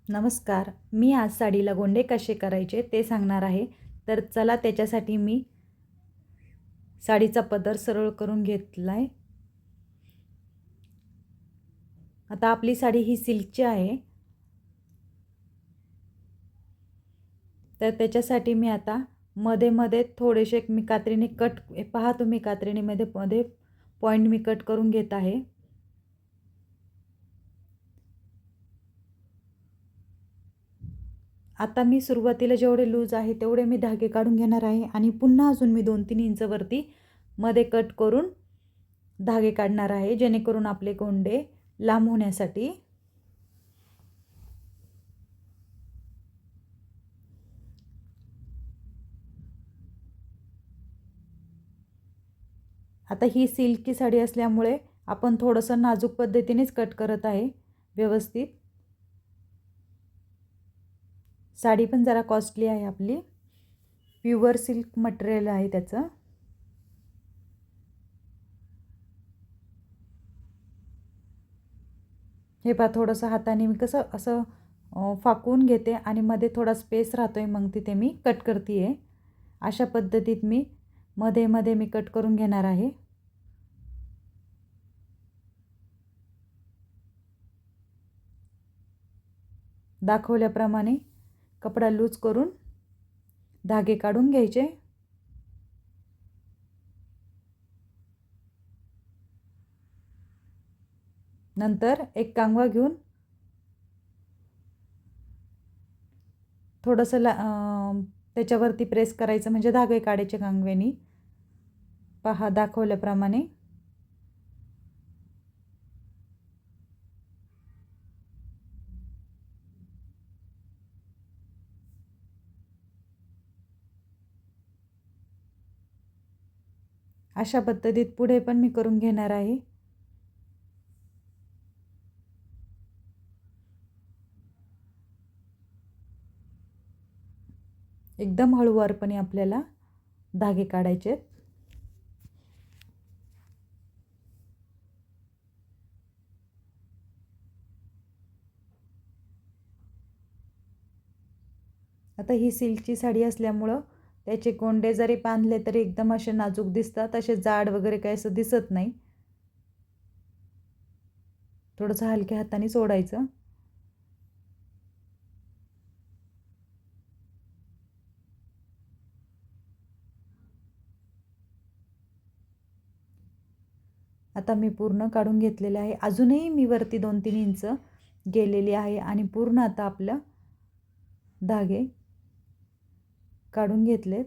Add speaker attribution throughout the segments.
Speaker 1: नमस्कार. मी आज साडीला गोंडे कसे करायचे ते सांगणार आहे. तर चला त्याच्यासाठी मी साडीचा पदर सरळ करून घेतलाय. आता आपली साडी ही सिल्कची आहे. तर त्याच्यासाठी मी आता मध्ये थोडेसे मी कात्रीने कट पहा तुम्ही कात्रीने मध्ये पॉइंट मी कट करून घेत आहे. आता मी सुरुवातीला जेवढे लूज आहे तेवढे मी धागे काढून घेणार आहे आणि पुन्हा अजून मी 2-3 इंच वरती मध्ये कट करून धागे काढणार आहे, जेणेकरून आपले गोंडे लांब होण्यासाठी. आता ही सिल्की साडी असल्यामुळे आपण थोडंसं नाजूक पद्धतीनेच कट करत आहे व्यवस्थित. साडी पण जरा कॉस्टली आहे आपली, प्युअर सिल्क मटेरियल आहे त्याचं. हे पहा थोडंसं हाताने मी कसं असं फाकून घेते आणि मध्ये थोडा स्पेस राहतोय, मग तिथे मी कट करते आहे. अशा पद्धतीत मी मध्ये मी कट करून घेणार आहे. दाखवल्याप्रमाणे कपडा लूज करून धागे काढून घ्यायचे. नंतर एक कांगवा घेऊन थोडंसं त्याच्यावरती प्रेस करायचं, म्हणजे धागे काढायचे कांगव्यानी. पहा दाखवल्याप्रमाणे. अशा पद्धतीत पुढे पण मी करून घेणार आहे. एकदम हळूवारपणे आपल्याला धागे काढायचे. आता ही सिल्कची साडी असल्यामुळं त्याचे गोंडे जरी बांधले तरी एकदम असे नाजूक दिसतात, असे जाड वगैरे काही असं दिसत नाही. थोडंसं हलक्या हाताने सोडायचं. आता मी पूर्ण काढून घेतलेले आहे. अजूनही मी वरती 2-3 इंच गेलेली आहे आणि पूर्ण आता आपलं धागे काढून घेतलेत.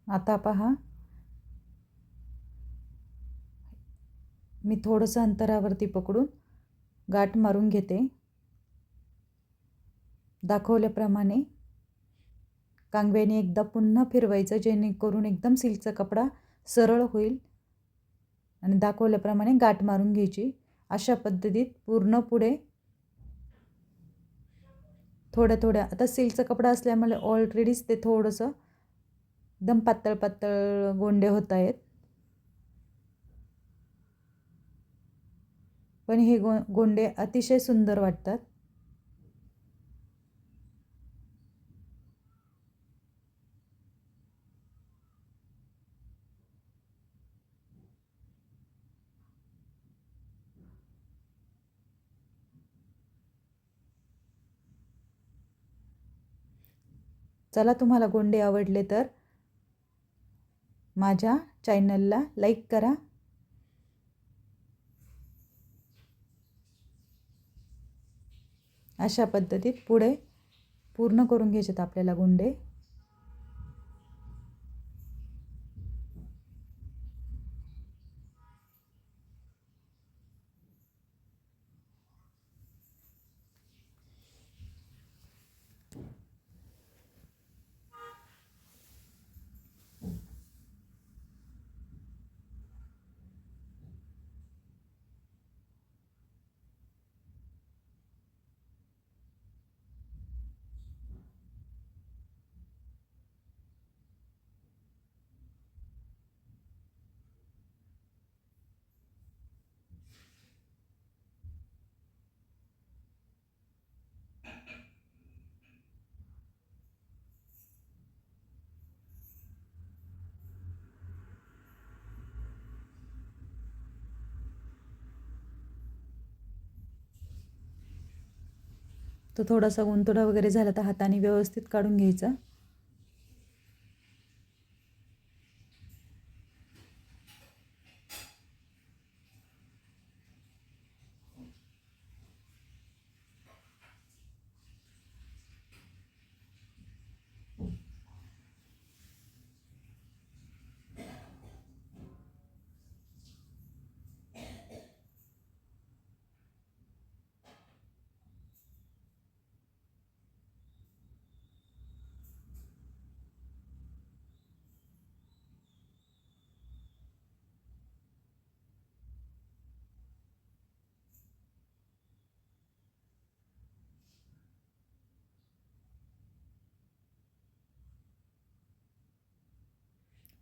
Speaker 1: आता पहा मी थोडंसं अंतरावरती पकडून गाठ मारून घेते. दाखवल्याप्रमाणे कांगव्याने एकदा पुन्हा फिरवायचं, जेणेकरून एकदम सिल्कचा कपडा सरळ होईल. आणि दाखवल्याप्रमाणे गाठ मारून घ्यायची. अशा पद्धतीत पूर्ण पुढे थोड्या आता सिल्कचा कपडा असल्यामुळे ऑलरेडीच ते थोडंसं एकदम पातळ गोंडे होत आहेत. पण हे गोंडे अतिशय सुंदर वाटतात. चला, तुम्हाला गोंडे आवडले तर माझ्या चॅनलला लाईक करा. अशा पद्धतीत पुढे पूर्ण करून घ्यायचेत आपल्याला गोंडे. तो थोडासा गुंतोडा वगैरे झाला तर हाताने व्यवस्थित काढून घ्यायचा.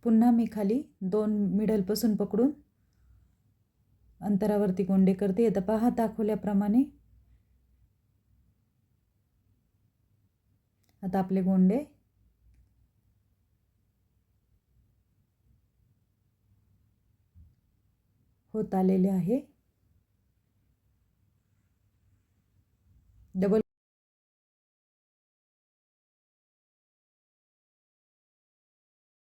Speaker 1: पुन्हा मी खाली 2 मिडलपासून पकडून अंतरावरती गोंडे करते. आता पहा दाखवल्याप्रमाणे. आता आपले गोंडे होत आलेले आहे. डबल